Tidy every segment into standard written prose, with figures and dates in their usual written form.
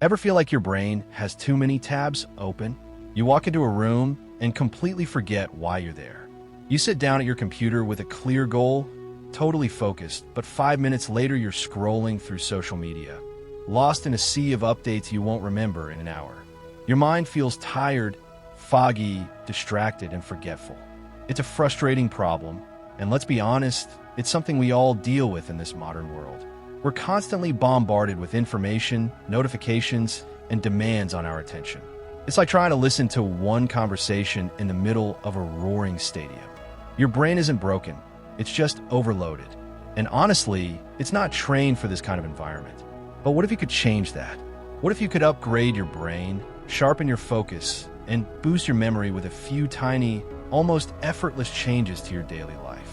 Ever feel like your brain has too many tabs open? You walk into a room and completely forget why you're there. You sit down at your computer with a clear goal, totally focused, but 5 minutes later you're scrolling through social media, lost in a sea of updates you won't remember in an hour. Your mind feels tired, foggy, distracted, and forgetful. It's a frustrating problem, and let's be honest, it's something we all deal with in this modern world. We're constantly bombarded with information, notifications, and demands on our attention. It's like trying to listen to one conversation in the middle of a roaring stadium. Your brain isn't broken, it's just overloaded. And honestly, it's not trained for this kind of environment. But what if you could change that? What if you could upgrade your brain, sharpen your focus, and boost your memory with a few tiny, almost effortless changes to your daily life?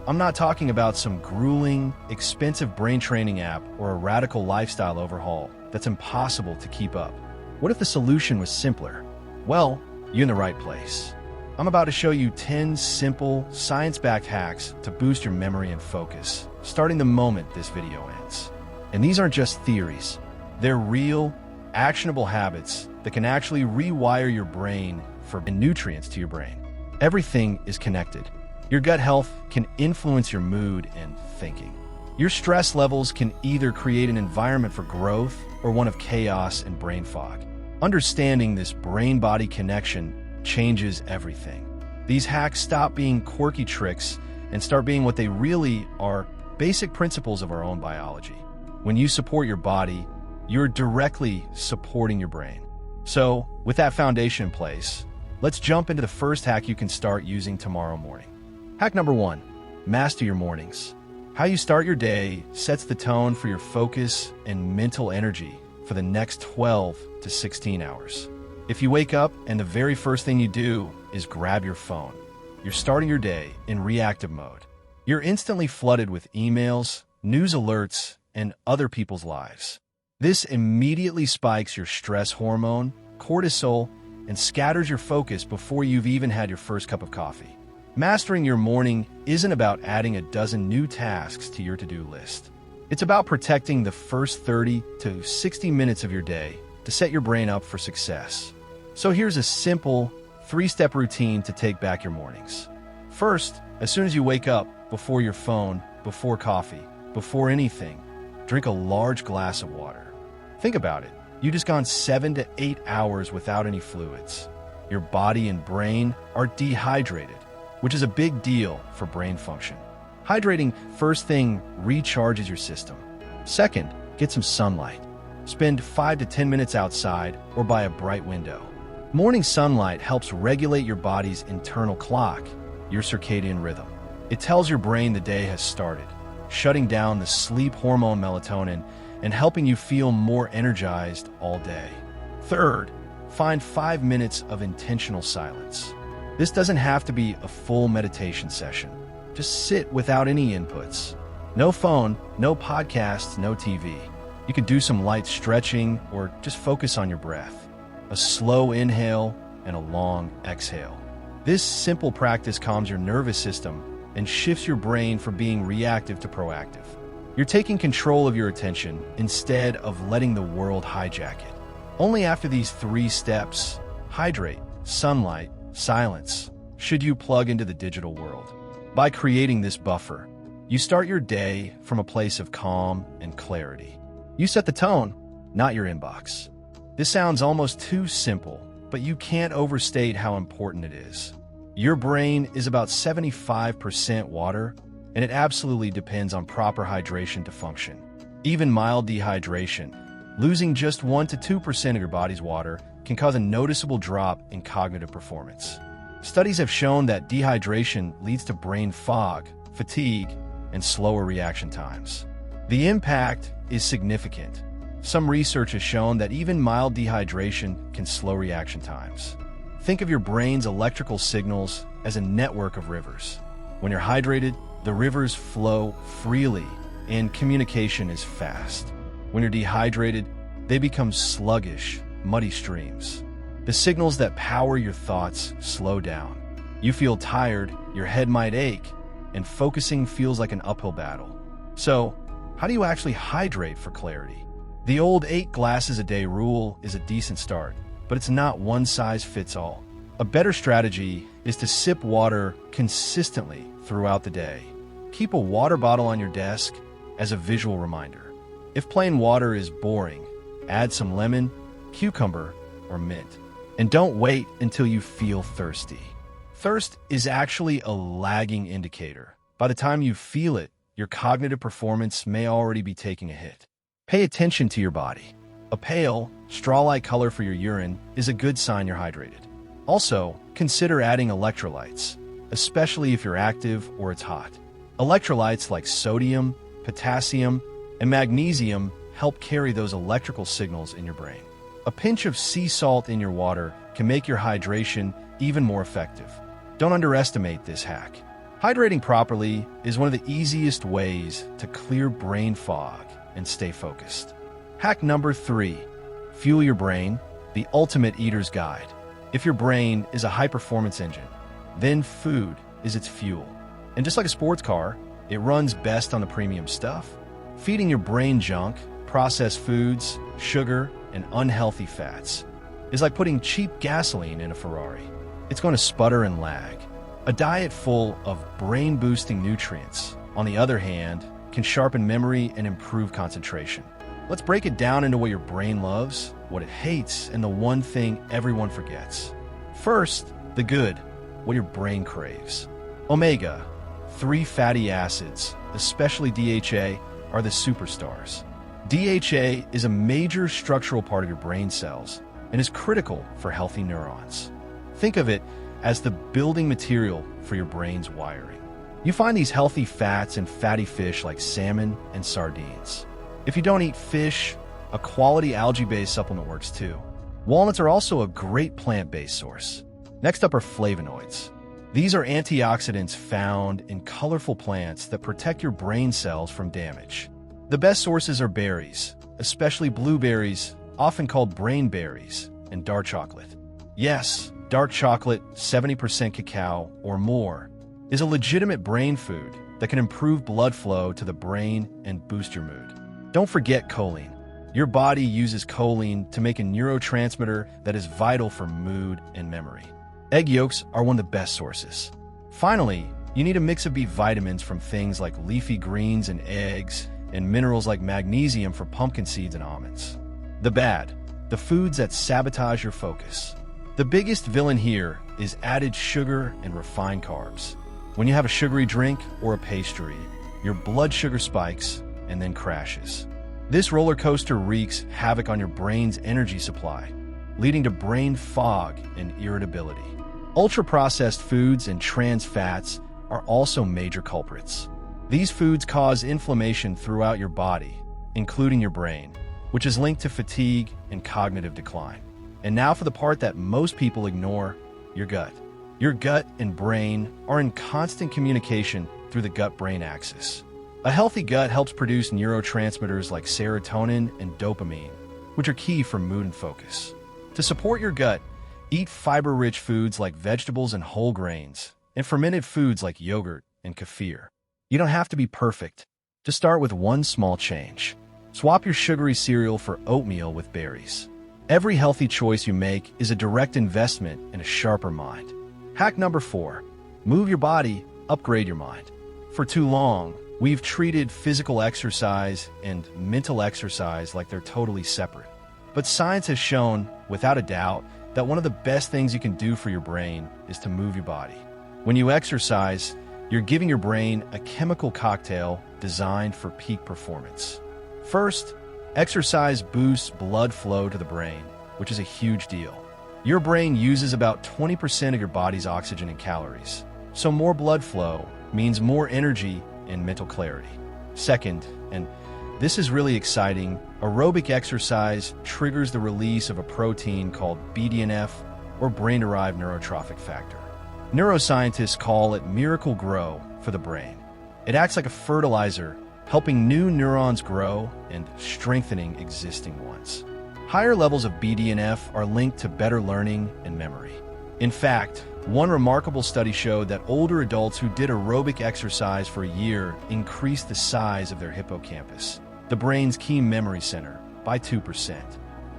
I'm not talking about some grueling, expensive brain training app or a radical lifestyle overhaul that's impossible to keep up. What if the solution was simpler? Well, you're in the right place. I'm about to show you 10 simple, science-backed hacks to boost your memory and focus, starting the moment this video ends. And these aren't just theories. They're real, actionable habits that can actually rewire your brain for nutrients to your brain. Everything is connected. Your gut health can influence your mood and thinking. Your stress levels can either create an environment for growth or one of chaos and brain fog. Understanding this brain-body connection changes everything. These hacks stop being quirky tricks and start being what they really are: basic principles of our own biology. When you support your body, you're directly supporting your brain. So, with that foundation in place, let's jump into the first hack you can start using tomorrow morning. Hack number 1, master your mornings. How you start your day sets the tone for your focus and mental energy for the next 12 to 16 hours. If you wake up and the very first thing you do is grab your phone, you're starting your day in reactive mode. You're instantly flooded with emails, news alerts, and other people's lives. This immediately spikes your stress hormone, cortisol, and scatters your focus before you've even had your first cup of coffee. Mastering your morning isn't about adding a dozen new tasks to your to-do list. It's about protecting the first 30 to 60 minutes of your day to set your brain up for success. So here's a simple 3-step routine to take back your mornings. First, as soon as you wake up, before your phone, before coffee, before anything, drink a large glass of water. Think about it. You just gone 7 to 8 hours without any fluids. Your body and brain are dehydrated, which is a big deal for brain function. Hydrating first thing recharges your system. Second, get some sunlight. Spend 5 to 10 minutes outside or by a bright window. Morning sunlight helps regulate your body's internal clock, your circadian rhythm. It tells your brain the day has started, shutting down the sleep hormone melatonin and helping you feel more energized all day. Third, find 5 minutes of intentional silence. This doesn't have to be a full meditation session. Just sit without any inputs. No phone, no podcasts, no TV. You can do some light stretching or just focus on your breath. A slow inhale and a long exhale. This simple practice calms your nervous system and shifts your brain from being reactive to proactive. You're taking control of your attention instead of letting the world hijack it. Only after these 3 steps, hydrate, sunlight, silence, should you plug into the digital world. By creating this buffer, you start your day from a place of calm and clarity. You set the tone, not your inbox. This sounds almost too simple, but you can't overstate how important it is. Your brain is about 75% water, and it absolutely depends on proper hydration to function. Even mild dehydration, losing just 1 to 2% of your body's water, can cause a noticeable drop in cognitive performance. Studies have shown that dehydration leads to brain fog, fatigue, and slower reaction times. The impact is significant. Some research has shown that even mild dehydration can slow reaction times. Think of your brain's electrical signals as a network of rivers. When you're hydrated, the rivers flow freely and communication is fast. When you're dehydrated, they become sluggish, muddy streams. The signals that power your thoughts slow down. You feel tired, your head might ache, and focusing feels like an uphill battle. So, how do you actually hydrate for clarity? The old 8 glasses a day rule is a decent start, but it's not one size fits all. A better strategy is to sip water consistently throughout the day. Keep a water bottle on your desk as a visual reminder. If plain water is boring, add some lemon, cucumber, or mint. And don't wait until you feel thirsty. Thirst is actually a lagging indicator. By the time you feel it, your cognitive performance may already be taking a hit. Pay attention to your body. A pale, straw-like color for your urine is a good sign you're hydrated. Also, consider adding electrolytes, especially if you're active or it's hot. Electrolytes like sodium, potassium, and magnesium help carry those electrical signals in your brain. A pinch of sea salt in your water can make your hydration even more effective. Don't underestimate this hack. Hydrating properly is one of the easiest ways to clear brain fog and stay focused. Hack number 3, fuel your brain, the ultimate eater's guide. If your brain is a high-performance engine, then food is its fuel. And just like a sports car, it runs best on the premium stuff. Feeding your brain junk, processed foods, sugar, and unhealthy fats is like putting cheap gasoline in a Ferrari. It's going to sputter and lag. A diet full of brain-boosting nutrients, on the other hand, can sharpen memory and improve concentration. Let's break it down into what your brain loves, what it hates, and the one thing everyone forgets. First, the good, what your brain craves. Omega-3 fatty acids, especially DHA, are the superstars. DHA is a major structural part of your brain cells and is critical for healthy neurons. Think of it as the building material for your brain's wiring. You find these healthy fats in fatty fish like salmon and sardines. If you don't eat fish, a quality algae-based supplement works too. Walnuts are also a great plant-based source. Next up are flavonoids. These are antioxidants found in colorful plants that protect your brain cells from damage. The best sources are berries, especially blueberries, often called brain berries, and dark chocolate. Yes, dark chocolate, 70% cacao or more, is a legitimate brain food that can improve blood flow to the brain and boost your mood. Don't forget choline. Your body uses choline to make a neurotransmitter that is vital for mood and memory. Egg yolks are one of the best sources. Finally, you need a mix of B vitamins from things like leafy greens and eggs, and minerals like magnesium for pumpkin seeds and almonds. The bad, the foods that sabotage your focus. The biggest villain here is added sugar and refined carbs. When you have a sugary drink or a pastry, your blood sugar spikes and then crashes. This roller coaster wreaks havoc on your brain's energy supply, leading to brain fog and irritability. Ultra-processed foods and trans fats are also major culprits. These foods cause inflammation throughout your body, including your brain, which is linked to fatigue and cognitive decline. And now for the part that most people ignore, your gut. Your gut and brain are in constant communication through the gut-brain axis. A healthy gut helps produce neurotransmitters like serotonin and dopamine, which are key for mood and focus. To support your gut, eat fiber-rich foods like vegetables and whole grains, and fermented foods like yogurt and kefir. You don't have to be perfect. Just start with one small change. Swap your sugary cereal for oatmeal with berries. Every healthy choice you make is a direct investment in a sharper mind. Hack number 4. Move your body, upgrade your mind. For too long, we've treated physical exercise and mental exercise like they're totally separate. But science has shown, without a doubt, that one of the best things you can do for your brain is to move your body. When you exercise, you're giving your brain a chemical cocktail designed for peak performance. First, exercise boosts blood flow to the brain, which is a huge deal. Your brain uses about 20% of your body's oxygen and calories, so more blood flow means more energy and mental clarity. Second, and this is really exciting, aerobic exercise triggers the release of a protein called BDNF, or brain-derived neurotrophic factor. Neuroscientists call it miracle grow for the brain. It acts like a fertilizer, helping new neurons grow and strengthening existing ones. Higher levels of BDNF are linked to better learning and memory. In fact, one remarkable study showed that older adults who did aerobic exercise for a year increased the size of their hippocampus, the brain's key memory center, by 2%.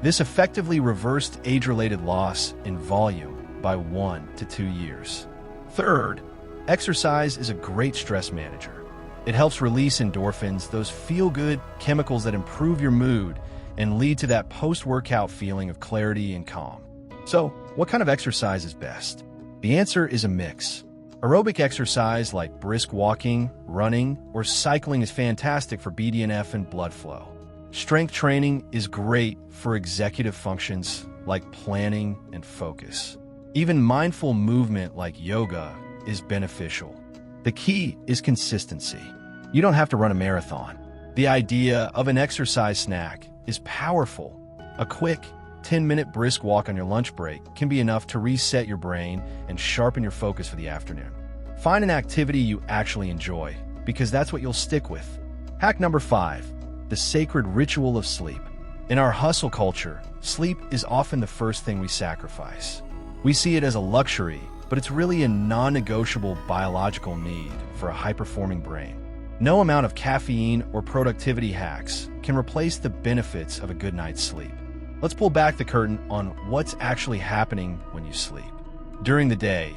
This effectively reversed age-related loss in volume by 1 to 2 years. Third, exercise is a great stress manager. It helps release endorphins, those feel-good chemicals that improve your mood and lead to that post-workout feeling of clarity and calm. So, what kind of exercise is best? The answer is a mix. Aerobic exercise like brisk walking, running, or cycling is fantastic for BDNF and blood flow. Strength training is great for executive functions like planning and focus. Even mindful movement like yoga is beneficial. The key is consistency. You don't have to run a marathon. The idea of an exercise snack is powerful. A quick 10-minute brisk walk on your lunch break can be enough to reset your brain and sharpen your focus for the afternoon. Find an activity you actually enjoy, because that's what you'll stick with. Hack number 5, the sacred ritual of sleep. In our hustle culture, sleep is often the first thing we sacrifice. We see it as a luxury, but it's really a non-negotiable biological need for a high-performing brain. No amount of caffeine or productivity hacks can replace the benefits of a good night's sleep. Let's pull back the curtain on what's actually happening when you sleep. During the day,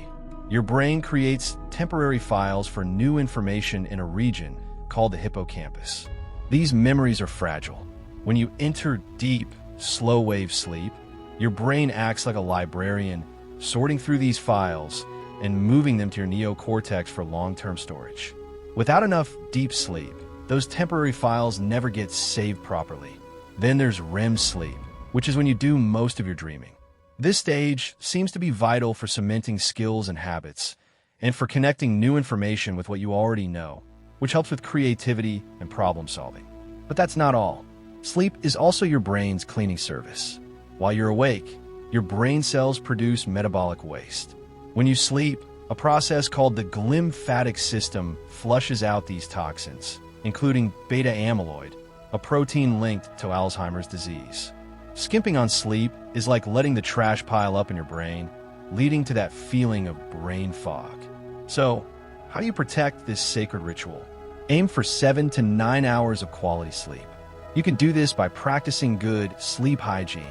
your brain creates temporary files for new information in a region called the hippocampus. These memories are fragile. When you enter deep, slow-wave sleep, your brain acts like a librarian, sorting through these files and moving them to your neocortex for long-term storage. Without enough deep sleep, those temporary files never get saved properly. Then there's REM sleep, which is when you do most of your dreaming. This stage seems to be vital for cementing skills and habits, and for connecting new information with what you already know, which helps with creativity and problem solving. But that's not all. Sleep is also your brain's cleaning service. While you're awake, your brain cells produce metabolic waste. When you sleep, a process called the glymphatic system flushes out these toxins, including beta amyloid, a protein linked to Alzheimer's disease. Skimping on sleep is like letting the trash pile up in your brain, leading to that feeling of brain fog. So, how do you protect this sacred ritual? Aim for 7 to 9 hours of quality sleep. You can do this by practicing good sleep hygiene.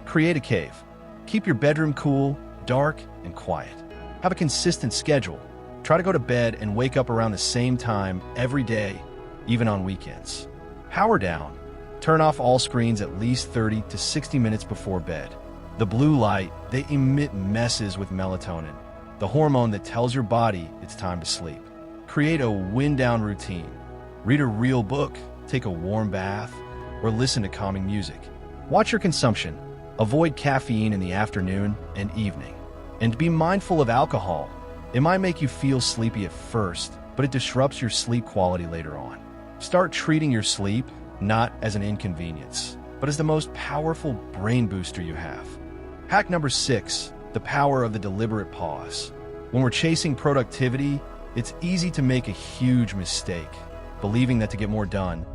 Create a cave. Keep your bedroom cool, dark, and quiet. Have a consistent schedule. Try to go to bed and wake up around the same time every day, even on weekends. Power down. Turn off all screens at least 30 to 60 minutes before bed. The blue light, they emit messes with melatonin, the hormone that tells your body it's time to sleep. Create a wind-down routine. Read a real book, take a warm bath, or listen to calming music. Watch your consumption. Avoid caffeine in the afternoon and evening. And be mindful of alcohol. It might make you feel sleepy at first, but it disrupts your sleep quality later on. Start treating your sleep not as an inconvenience, but as the most powerful brain booster you have. Hack number 6, the power of the deliberate pause. When we're chasing productivity, it's easy to make a huge mistake, believing that to get more done,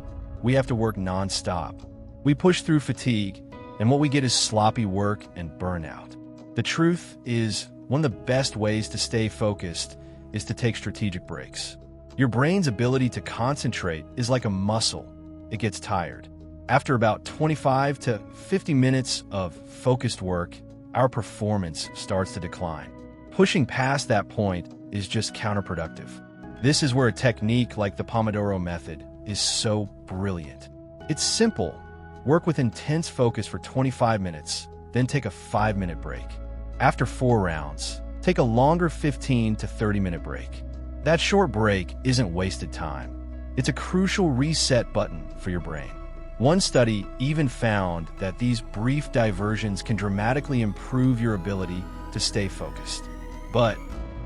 we have to work non-stop. We push through fatigue, and what we get is sloppy work and burnout. The truth is, one of the best ways to stay focused is to take strategic breaks. Your brain's ability to concentrate is like a muscle. It gets tired. After about 25 to 50 minutes of focused work, our performance starts to decline. Pushing past that point is just counterproductive. This is where a technique like the Pomodoro method is so brilliant. It's simple. Work with intense focus for 25 minutes, then take a 5-minute break. After 4 rounds, take a longer 15 to 30-minute break. That short break isn't wasted time. It's a crucial reset button for your brain. One study even found that these brief diversions can dramatically improve your ability to stay focused. But,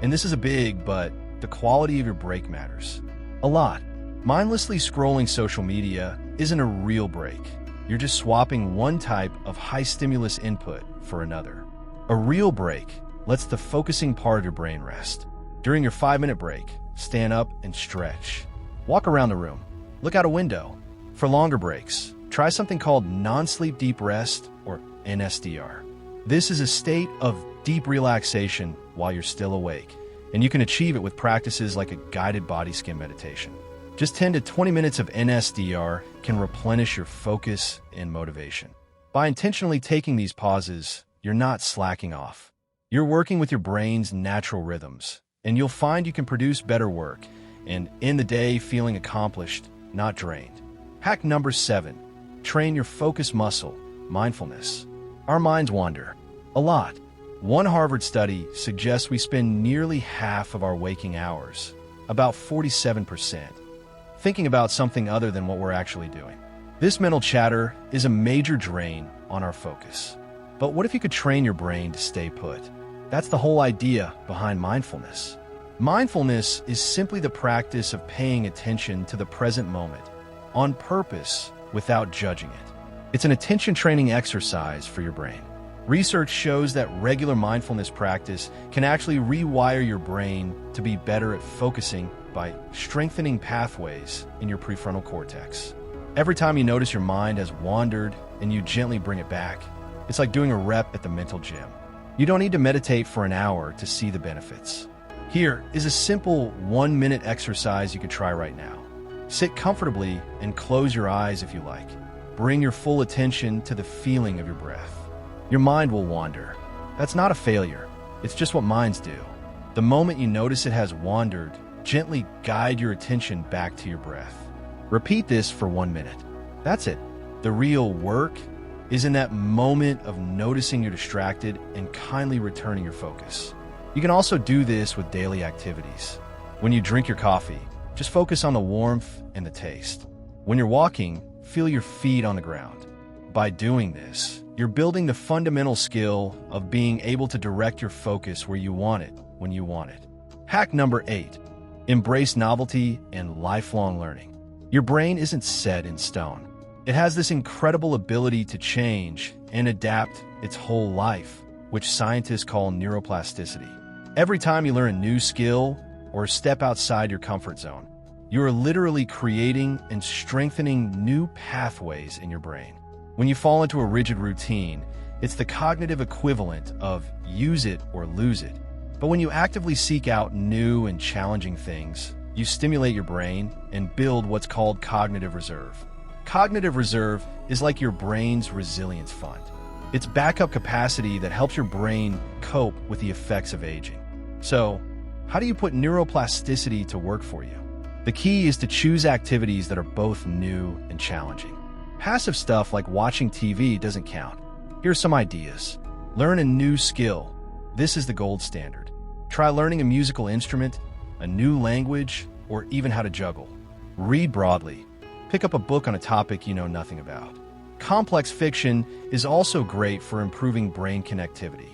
and this is a big but, the quality of your break matters a lot. Mindlessly scrolling social media isn't a real break. You're just swapping one type of high-stimulus input for another. A real break lets the focusing part of your brain rest. During your 5-minute break, stand up and stretch. Walk around the room. Look out a window. For longer breaks, try something called non-sleep deep rest, or NSDR. This is a state of deep relaxation while you're still awake, and you can achieve it with practices like a guided body scan meditation. Just 10 to 20 minutes of NSDR can replenish your focus and motivation. By intentionally taking these pauses, you're not slacking off. You're working with your brain's natural rhythms, and you'll find you can produce better work and end the day feeling accomplished, not drained. Hack number 7. Train your focus muscle, mindfulness. Our minds wander a lot. One Harvard study suggests we spend nearly half of our waking hours, about 47%, thinking about something other than what we're actually doing. This mental chatter is a major drain on our focus. But what if you could train your brain to stay put? That's the whole idea behind mindfulness. Mindfulness is simply the practice of paying attention to the present moment, on purpose, without judging it. It's an attention training exercise for your brain. Research shows that regular mindfulness practice can actually rewire your brain to be better at focusing by strengthening pathways in your prefrontal cortex. Every time you notice your mind has wandered and you gently bring it back, it's like doing a rep at the mental gym. You don't need to meditate for an hour to see the benefits. Here is a simple 1-minute exercise you could try right now. Sit comfortably and close your eyes if you like. Bring your full attention to the feeling of your breath. Your mind will wander. That's not a failure. It's just what minds do. The moment you notice it has wandered, gently guide your attention back to your breath. Repeat this for 1 minute. That's it. The real work is in that moment of noticing you're distracted and kindly returning your focus. You can also do this with daily activities. When you drink your coffee, just focus on the warmth and the taste. When you're walking, feel your feet on the ground. By doing this, you're building the fundamental skill of being able to direct your focus where you want it, when you want it. Hack number 8. Embrace novelty and lifelong learning. Your brain isn't set in stone. It has this incredible ability to change and adapt its whole life, which scientists call neuroplasticity. Every time you learn a new skill or step outside your comfort zone, you are literally creating and strengthening new pathways in your brain. When you fall into a rigid routine, it's the cognitive equivalent of use it or lose it. But when you actively seek out new and challenging things, you stimulate your brain and build what's called cognitive reserve. Cognitive reserve is like your brain's resilience fund. It's backup capacity that helps your brain cope with the effects of aging. So, how do you put neuroplasticity to work for you? The key is to choose activities that are both new and challenging. Passive stuff like watching TV doesn't count. Here's some ideas. Learn a new skill. This is the gold standard. Try learning a musical instrument, a new language, or even how to juggle. Read broadly. Pick up a book on a topic you know nothing about. Complex fiction is also great for improving brain connectivity.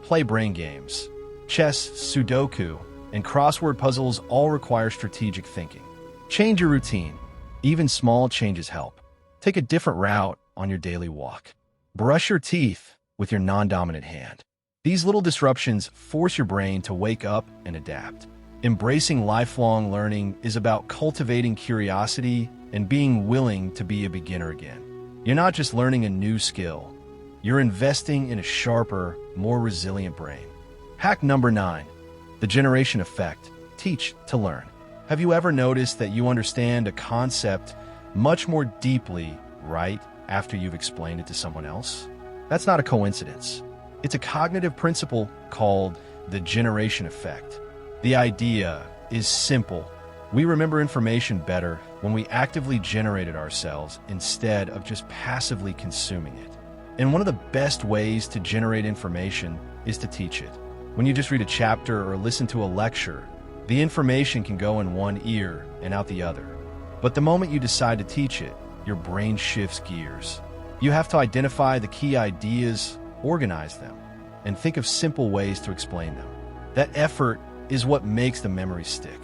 Play brain games. Chess, Sudoku, and crossword puzzles all require strategic thinking. Change your routine. Even small changes help. Take a different route on your daily walk. Brush your teeth with your non-dominant hand. These little disruptions force your brain to wake up and adapt. Embracing lifelong learning is about cultivating curiosity and being willing to be a beginner again. You're not just learning a new skill. You're investing in a sharper, more resilient brain. Hack number 9. The generation effect. Teach to learn. Have you ever noticed that you understand a concept much more deeply right after you've explained it to someone else? That's not a coincidence. It's a cognitive principle called the generation effect. The idea is simple. We remember information better when we actively generate it ourselves instead of just passively consuming it. And one of the best ways to generate information is to teach it. When you just read a chapter or listen to a lecture, the information can go in one ear and out the other. But the moment you decide to teach it, your brain shifts gears. You have to identify the key ideas, organize them, and think of simple ways to explain them. That effort is what makes the memory stick.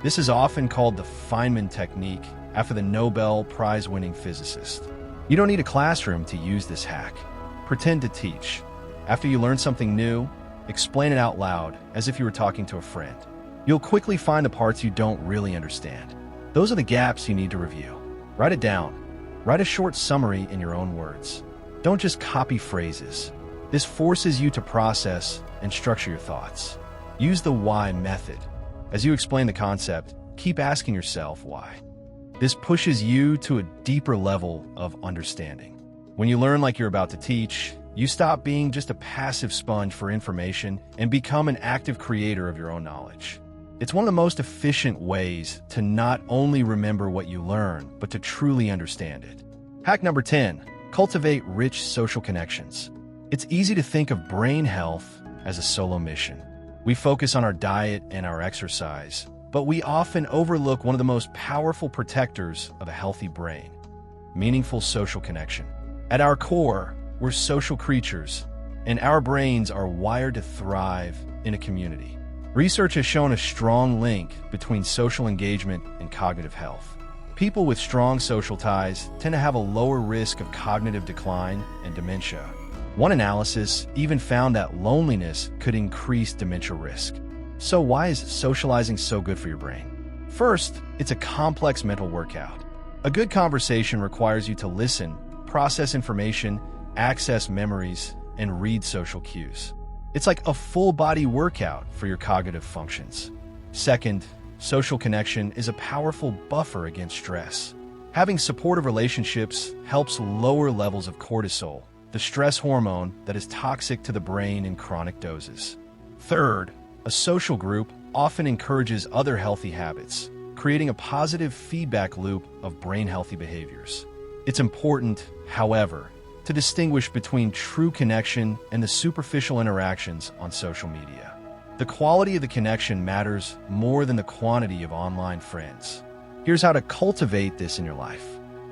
This is often called the Feynman technique after the Nobel Prize-winning physicist. You don't need a classroom to use this hack. Pretend to teach. After you learn something new, explain it out loud as if you were talking to a friend. You'll quickly find the parts you don't really understand. Those are the gaps you need to review. Write it down. Write a short summary in your own words. Don't just copy phrases. This forces you to process and structure your thoughts. Use the why method. As you explain the concept, keep asking yourself why. This pushes you to a deeper level of understanding. When you learn like you're about to teach, you stop being just a passive sponge for information and become an active creator of your own knowledge. It's one of the most efficient ways to not only remember what you learn, but to truly understand it. Hack number 10, cultivate rich social connections. It's easy to think of brain health as a solo mission. We focus on our diet and our exercise, but we often overlook one of the most powerful protectors of a healthy brain: meaningful social connection. At our core, we're social creatures, and our brains are wired to thrive in a community. Research has shown a strong link between social engagement and cognitive health. People with strong social ties tend to have a lower risk of cognitive decline and dementia. One analysis even found that loneliness could increase dementia risk. So why is socializing so good for your brain? First, it's a complex mental workout. A good conversation requires you to listen, process information, access memories, and read social cues. It's like a full-body workout for your cognitive functions. Second, social connection is a powerful buffer against stress. Having supportive relationships helps lower levels of cortisol, the stress hormone that is toxic to the brain in chronic doses. Third, a social group often encourages other healthy habits, creating a positive feedback loop of brain-healthy behaviors. It's important, however, to distinguish between true connection and the superficial interactions on social media. The quality of the connection matters more than the quantity of online friends. Here's how to cultivate this in your life.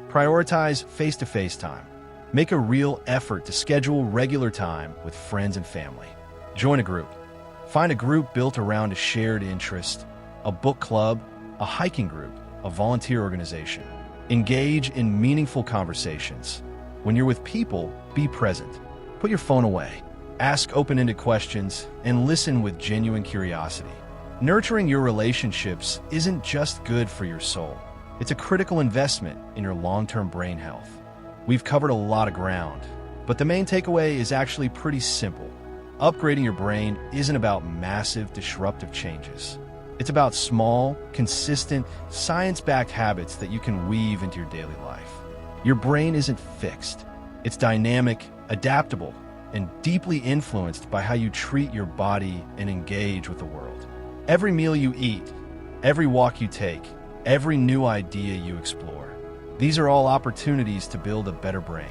Prioritize face-to-face time. Make a real effort to schedule regular time with friends and family. Join a group. Find a group built around a shared interest, a book club, a hiking group, a volunteer organization. Engage in meaningful conversations. When you're with people, be present. Put your phone away. Ask open-ended questions and listen with genuine curiosity. Nurturing your relationships isn't just good for your soul. It's a critical investment in your long-term brain health. We've covered a lot of ground, but the main takeaway is actually pretty simple. Upgrading your brain isn't about massive, disruptive changes. It's about small, consistent, science-backed habits that you can weave into your daily life. Your brain isn't fixed. It's dynamic, adaptable, and deeply influenced by how you treat your body and engage with the world. Every meal you eat, every walk you take, every new idea you explore, these are all opportunities to build a better brain.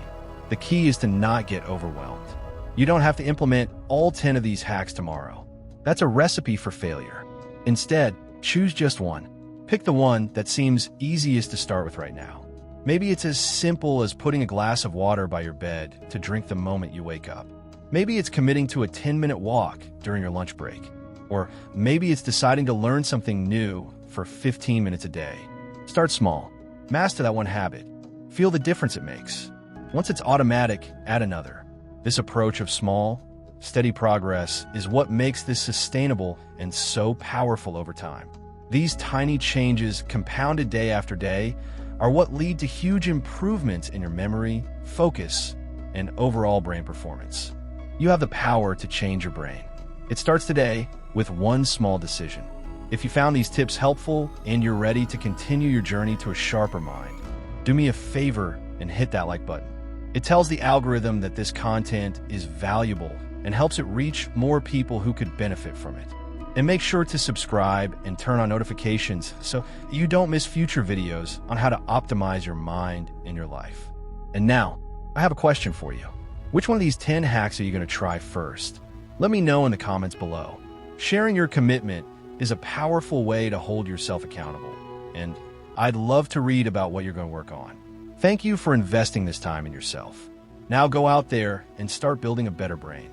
The key is to not get overwhelmed. You don't have to implement all 10 of these hacks tomorrow. That's a recipe for failure. Instead, choose just one. Pick the one that seems easiest to start with right now. Maybe it's as simple as putting a glass of water by your bed to drink the moment you wake up. Maybe it's committing to a 10-minute walk during your lunch break. Or maybe it's deciding to learn something new for 15 minutes a day. Start small. Master that one habit. Feel the difference it makes. Once it's automatic, add another. This approach of small, steady progress is what makes this sustainable and so powerful over time. These tiny changes, compounded day after day, are what lead to huge improvements in your memory, focus, and overall brain performance. You have the power to change your brain. It starts today with one small decision. If you found these tips helpful and you're ready to continue your journey to a sharper mind, do me a favor and hit that like button. It tells the algorithm that this content is valuable and helps it reach more people who could benefit from it. And make sure to subscribe and turn on notifications so you don't miss future videos on how to optimize your mind and your life. And now, I have a question for you. Which one of these 10 hacks are you going to try first? Let me know in the comments below. Sharing your commitment is a powerful way to hold yourself accountable, and I'd love to read about what you're going to work on. Thank you for investing this time in yourself. Now go out there and start building a better brain.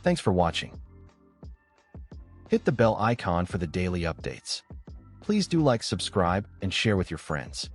Thanks for watching. Hit the bell icon for the daily updates. Please do like, subscribe, and share with your friends.